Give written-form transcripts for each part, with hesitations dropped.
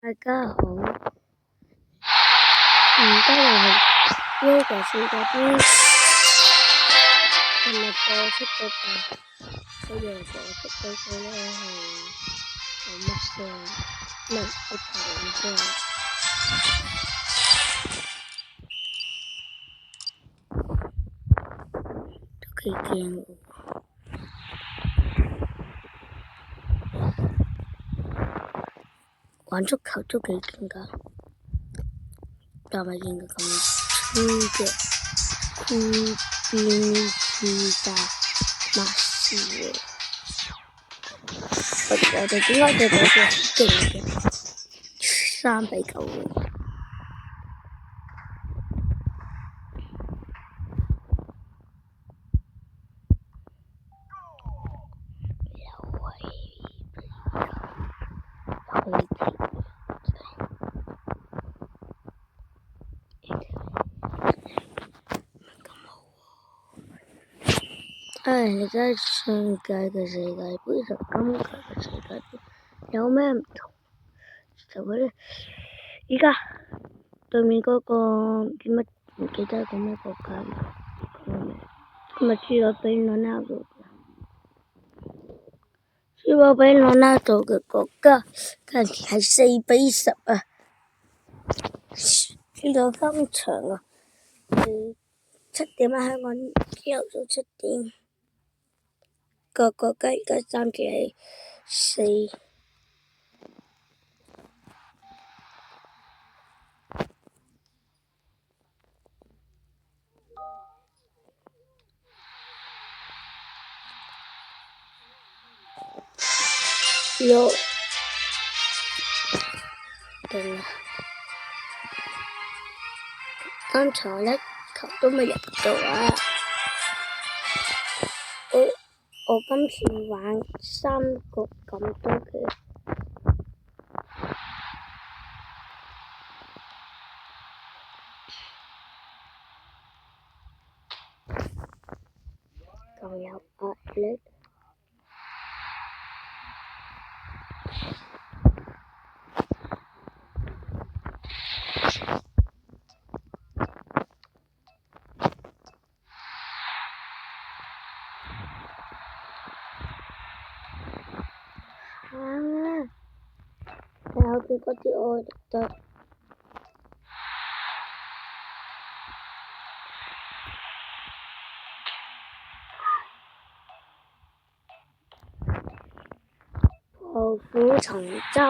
大家好，而家又係Yoga世界盃，今日播出嗰個，一樣播出嗰個咧係有乜聲？唔係一頭聲，都幾驚喎！玩足球都幾勁㗎，但係見佢咁粗嘅邊絲打馬斯喎，我哋點解對佢哋勁嘅3-9喎？你睇上屆嘅世界盃同今屆嘅世界盃有咩唔同？就係咧，而家對面嗰個叫乜唔記得個咩國家啦，今日輸咗俾羅納度嘅國家，竟然係4-10啊！輸咗3場啊！7點啊，香港朝頭早7點。個國家而家暫時係4。有定啦，剛才一球都未入到啊！我今次玩3局咁多嘅，仲有壓力。後邊嗰啲我得卧虎藏舟，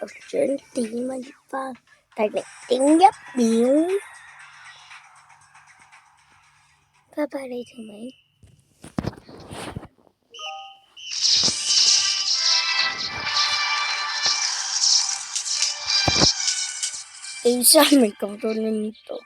我想點啊？而家第0.1秒，拜拜你條尾。A3未講到呢度。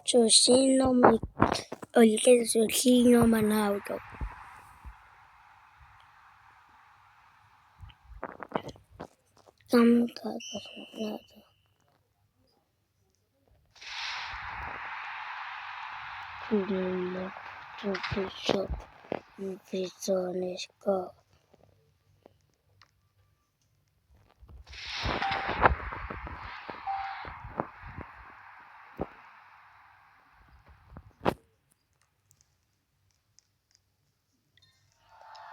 做先咯，我而家就做先咯，問下我度。今屆嘅場啦就，就結束，唔俾咗你個。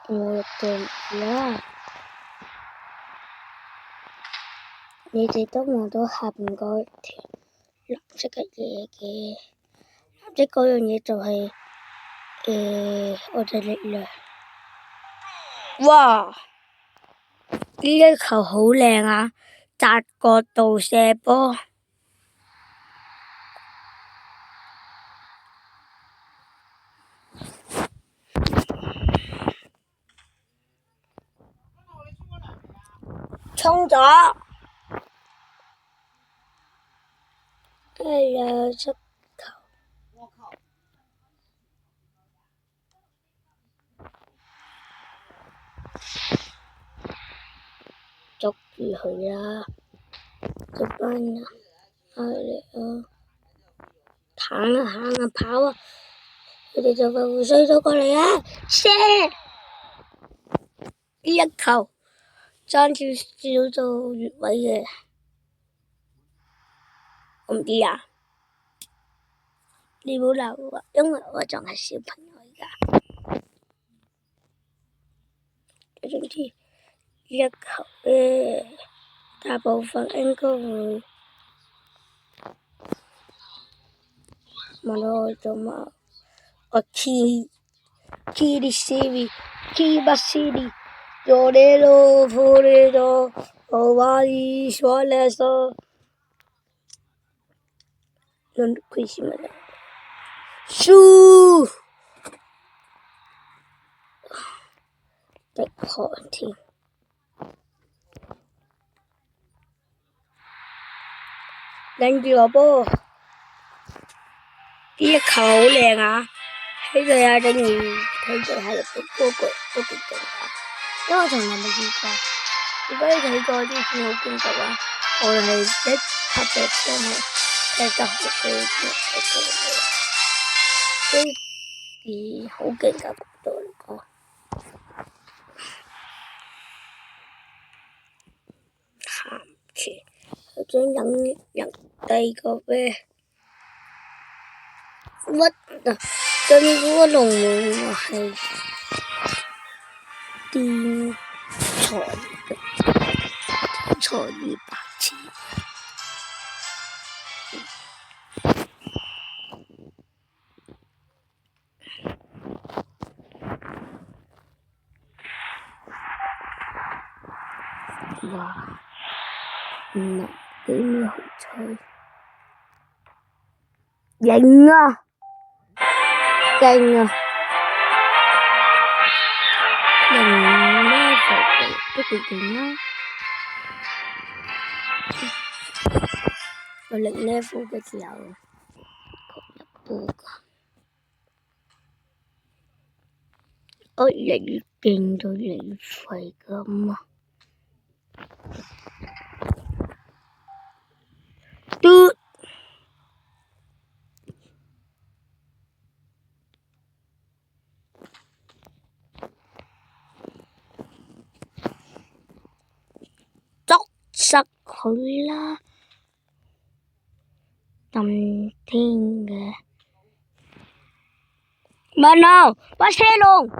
我哋啦，你哋都望到下邊嗰條藍色嘅嘢嘅，藍色嗰樣嘢就係我哋力量。哇！呢一球好靚啊，窄角度射波。衝咗。哎呀，出球！捉住佢啦！嗰班人嚟啊！行啊行啊跑啊！佢哋就快會追咗過嚟啊！射！呢一球爭住少到越位嘅，我唔知啊！你冇鬧我，因為我仲係小朋友而家。總之呢一球大部分應該會問我做乜？我Kiri Torero Torero Ovali Sualeso Non Quismela Su 敵韓添，拎住個波，呢一球好靚啊！睇佢啊，等於睇佢喺度篤波腳都幾勁啊！因為我從來未見過，如果你睇過啲片好勁嘅話，我係一拍隻槍係踢得好高嘅，所以好勁㗎對我嚟講。鹹住，佢想飲人第二個啤。乜啊？跟嗰個龍門係天才與白痴。哇！唔幾咩好彩，型啊！勁啊！型咧都幾勁啦！我零 level 嘅時候入波㗎，我越嚟越勁就越嚟越廢咁啊！嘟！捉實佢啦！咁天嘅慢啊！把車龍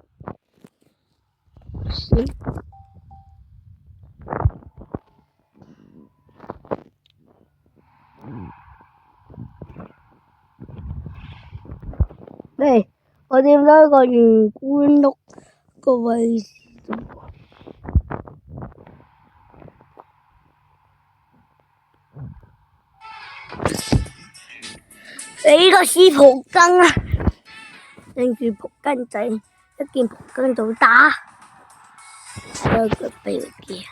嚟，我點咗一個圓冠碌個位置度。你個屎蒲根啊！拎住蒲根仔，一見蒲根就打，有個秘技。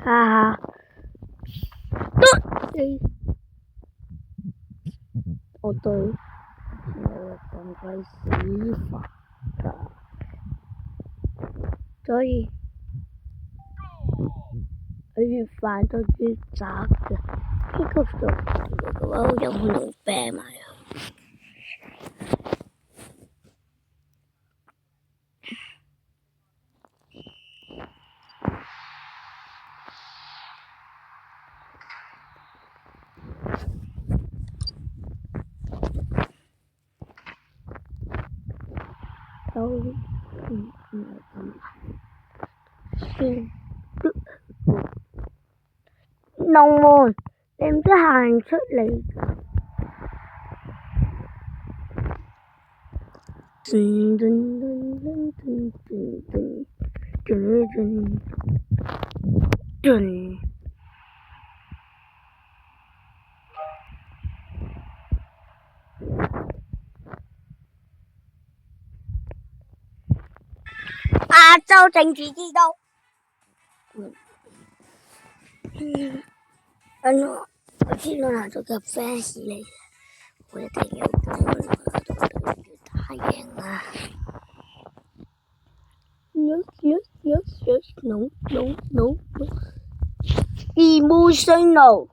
哈哈，我對我咁鬼死煩㗎，所以佢越煩就越渣嘅。呢個做嘅話，我有可能病埋啊！龍門，你唔知行出嚟㗎？州政治之都。我知道拿咗個 fans 嚟，我一定要幫我拿到對住打贏啊！No emotional，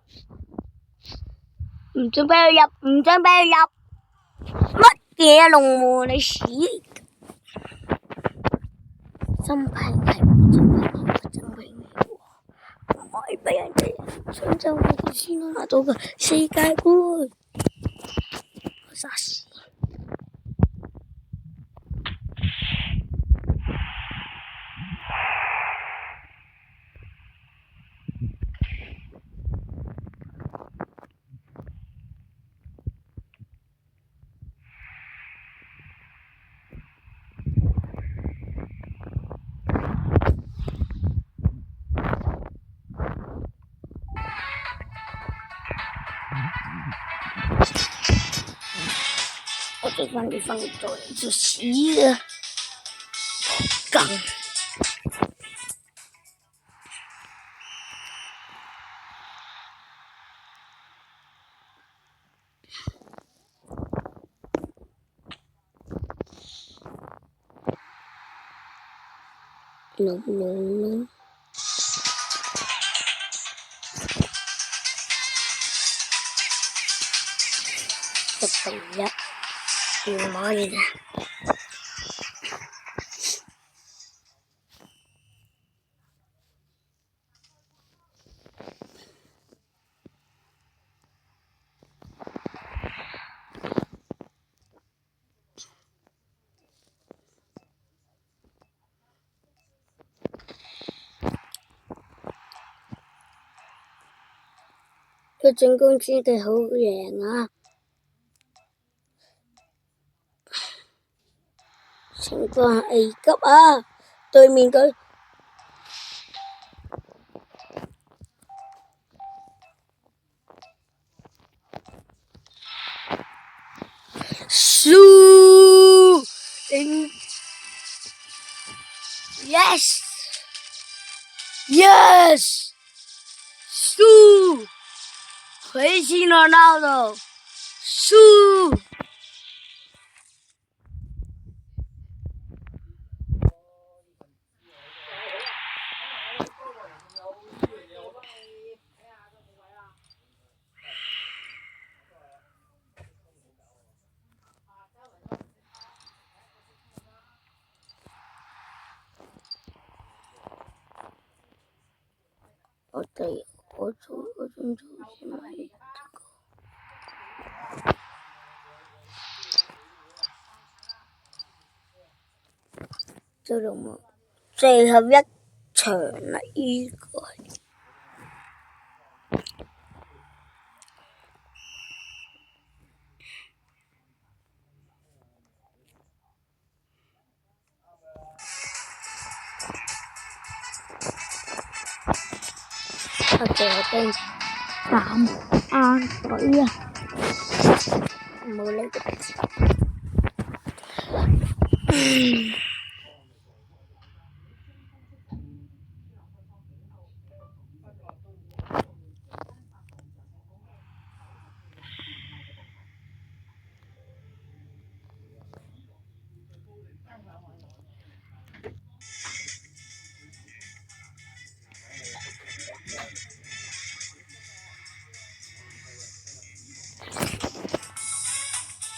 唔准俾佢入，唔准俾佢入，乜嘢龍門你屎！真平係我真平，真平唔可以俾人哋想就我先拿到個世界盃，傻屎！我哋翻嚟咗就屎啊！咁no，1-1，唔可以嘅。個進攻真係好贏啊！情況係危急啊！對面隊輸，yes，輸，奎西羅納多，輸。我仲做先買這個，最後一場啦，呢個我哋3眼水啊！冇理個字。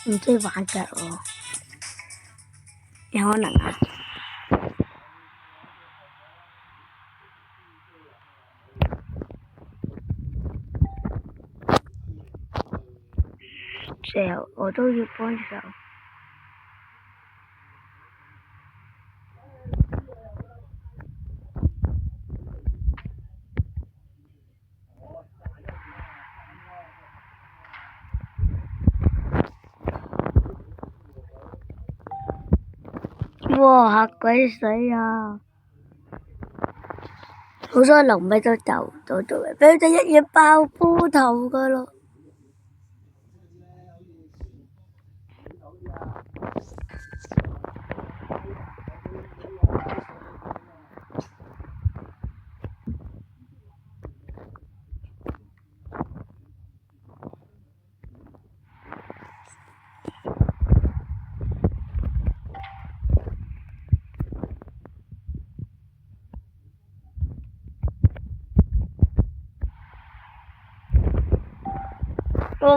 唔知玩㗎喎，有可能啊！最後我都要幫手。哇！嚇鬼死啊！好彩臨尾都走到嚟，俾佢哋一嘢爆煲頭㗎咯。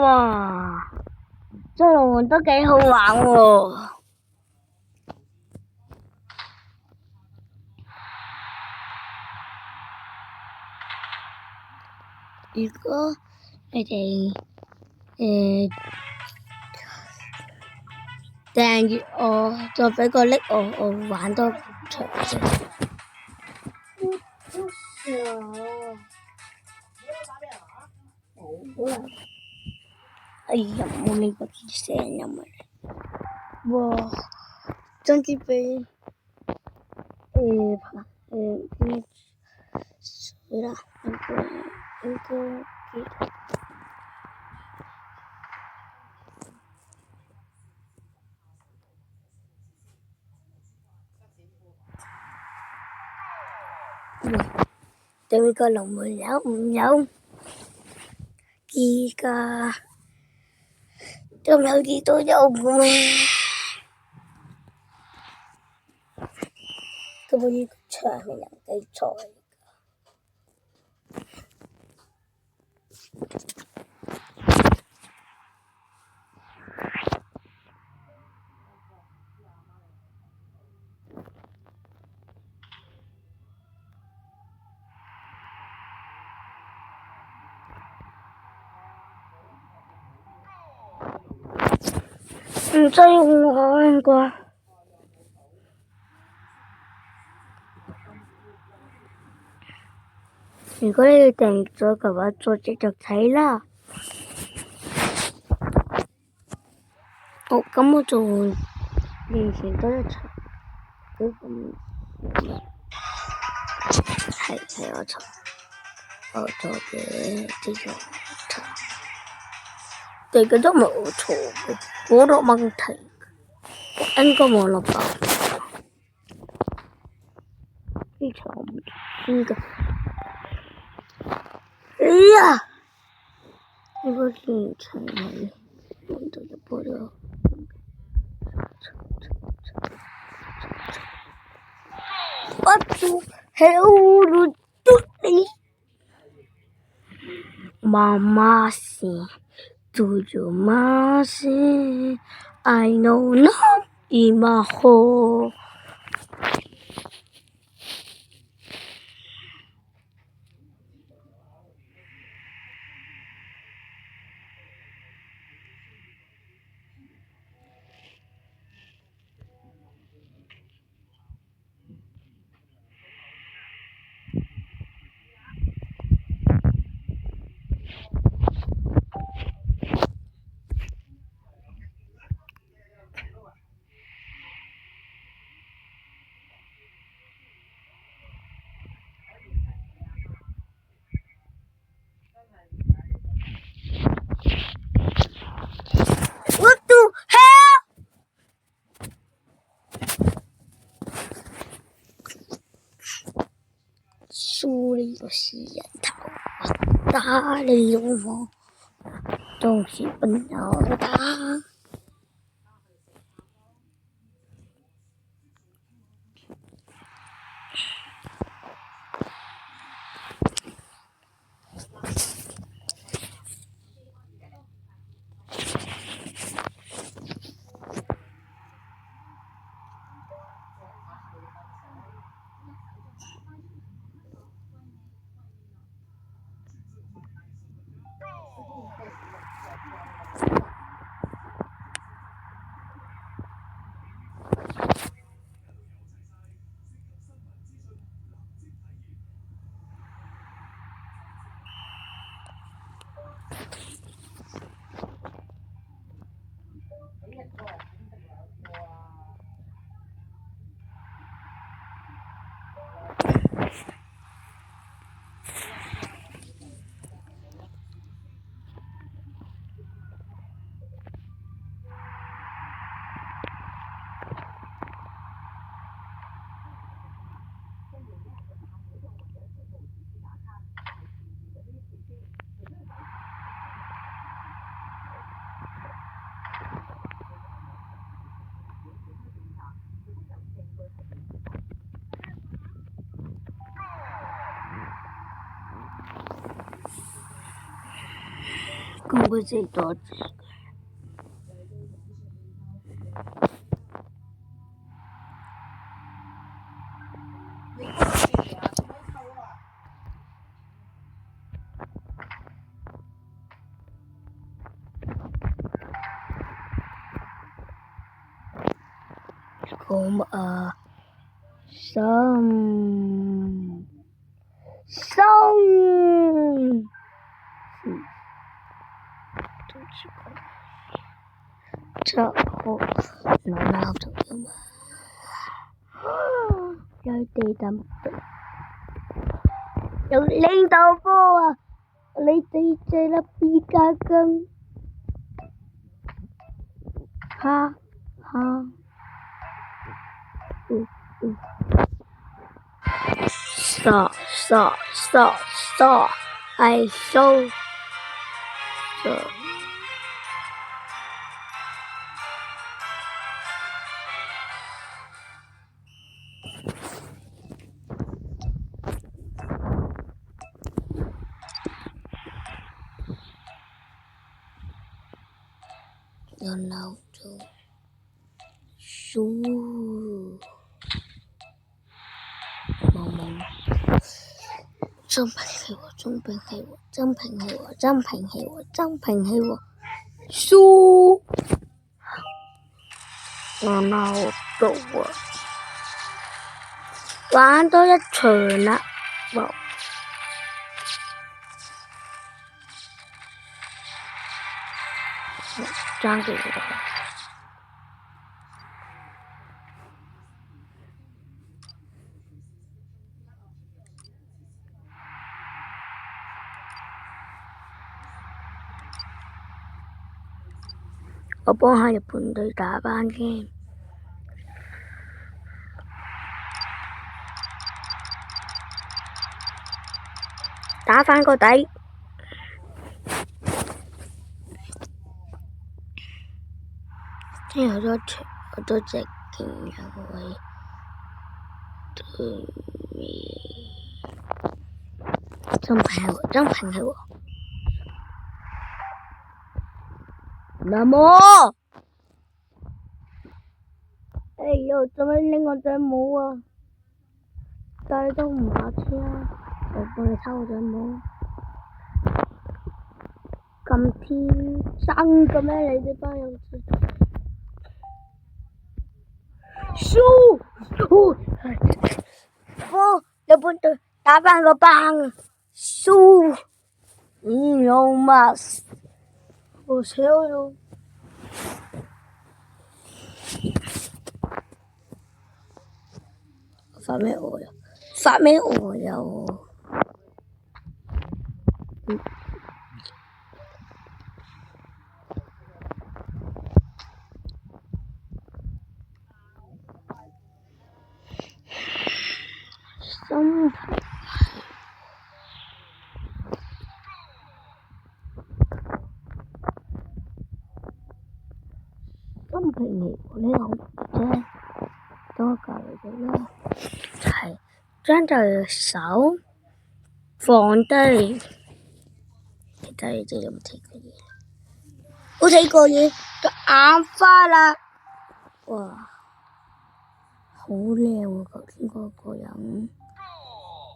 哇！捉龍門都幾好玩喎。如果你哋訂閱我，再俾個拎我玩多場先。哎呀，冇呢個聲音啊！哇，真係俾水啦，應該對面個龍門有唔有機㗎？都有幾多有嘅咩？根本呢個場係人哋錯嚟㗎。唔使用我應該。如果你哋訂咗嘅話，再繼續睇啦。好，咁我就完成多一場。係我錯嘅呢個場，第個都冇錯嘅，好多問題，應該冇落吧？呢場唔知㗎。哎呀！呢個現場係揾到一波咗。What the hell do you Mama say, do you mama say, I know not in my hole. What the hell? 輸呢個死人頭，打你老母，都是笨友打。咁佢死多謝。咁7號攞鬧咗㗎嘛？有地震，有領導波啊！你哋這粒 B 加根，哈哈。Saw. I saw. Your now to shoo. Mong. 真平氣喎，輸我鬧到啊！玩多一場啦，爭幾多？我幫下日本隊打班先，打返個底。聽好多隻勁人位對面，真平氣喎！那麼，哎呦，做咩拎我隻帽啊？但係都唔下車啊！我幫你抄我隻帽。咁天真嘅咩？你哋班友仔？輸！日本隊打返個班啊！輸！有嗎？我笑咗。發咩餓呀？真平氣喎，呢個啫，等我教你哋啦。係將對手放低，其他嘢就有冇睇過嘢？冇睇過嘢，就眼花啦！哇，好靚喎！頭先嗰個人，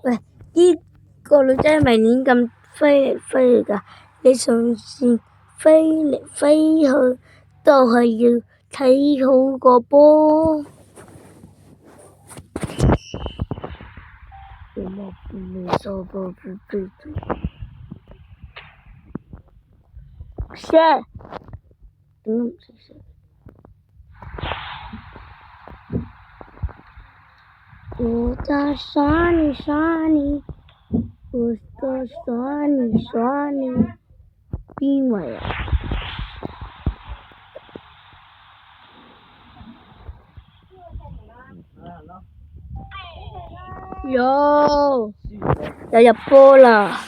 喂，呢個女仔係咪亂咁飛嚟飛去㗎？你上線飛嚟飛去，都係要睇好個波。share 點解唔識share？我在耍你，我在耍你，邊位啊？有入波啦！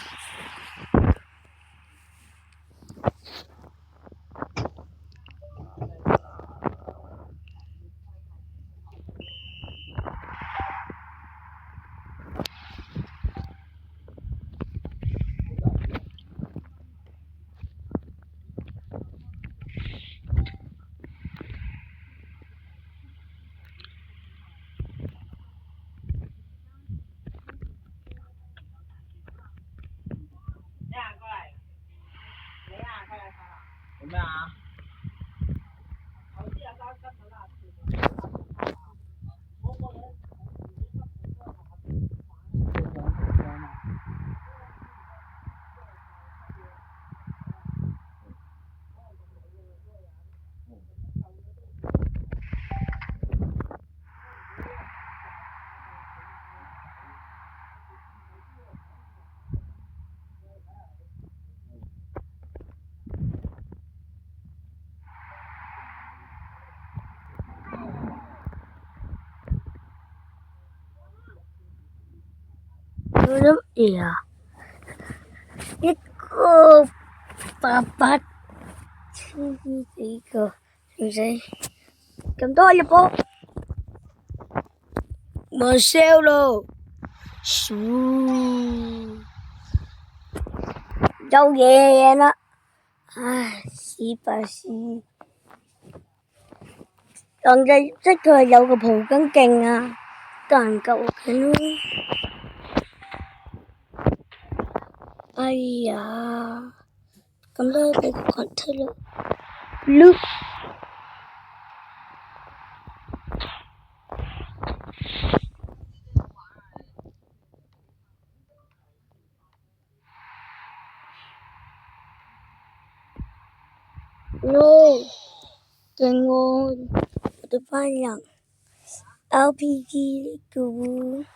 乜嘢啊？一個爸爸黐幾個女仔，咁多入波，冇笑咯，有嘢啦，唉，屎吧屎！人哋即佢係有個蒲咁勁啊，得人救緊咯。哎呀，咁都俾佢趕出啦。No，勁喎，我哋班人 RPG 嚟嘅喎。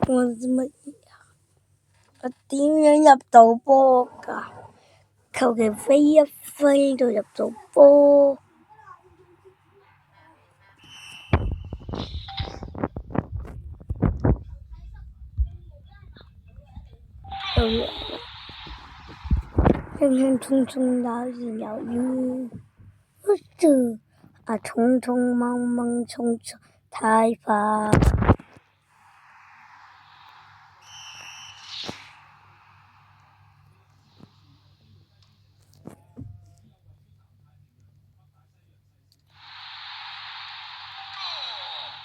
我做乜嘢啊？我點樣入到波㗎？求其飛一飛就入到波。輕輕匆匆那年有雨，匆匆忙忙匆匆太快。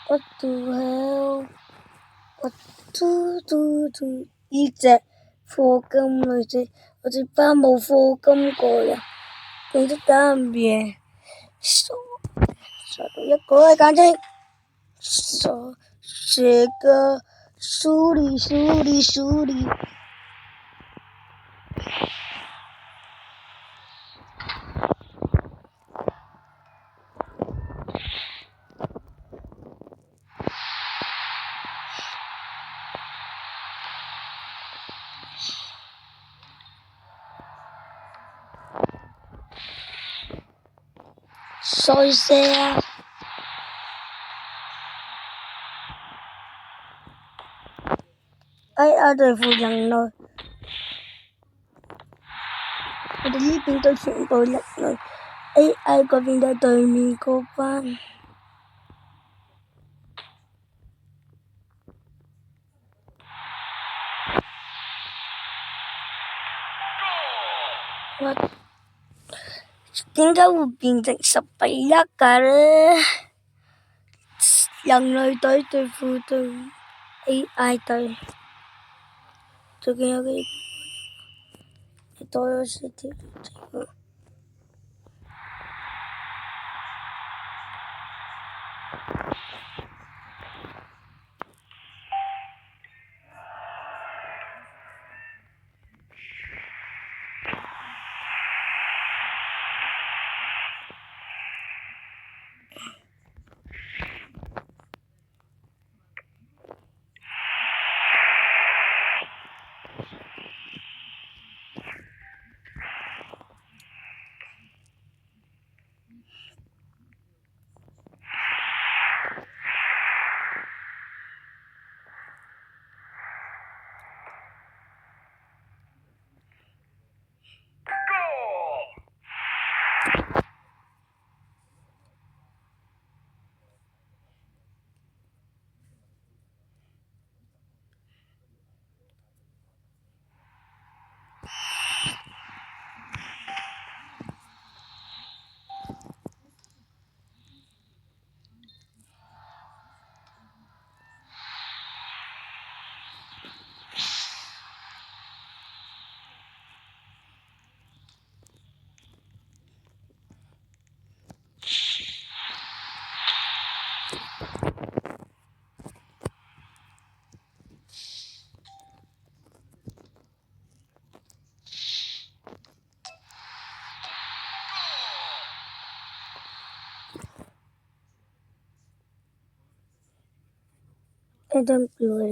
What the hell？呢隻課金女仔，我哋班冇課金過呀，你都打唔贏，傻到一個啊，簡直傻個輸哩。衰死啊！對付人類，我哋呢邊都全部人類 ，AI 嗰邊就對面嗰班。點解會變成10-1㗎呢？人類隊對付對 AI 隊，最近有幾多咗少條條。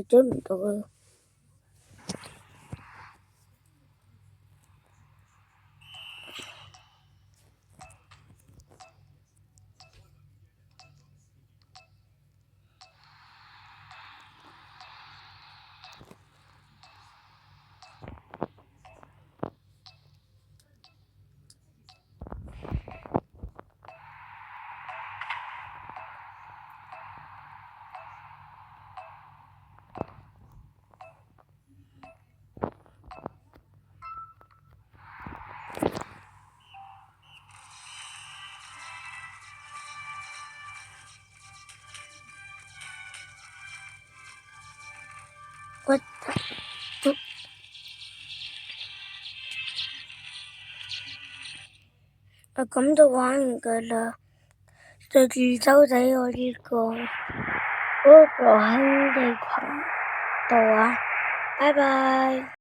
追唔到啊！咁就玩完㗎啦，就住收睇我呢個嗰個兄弟群度啊，拜拜。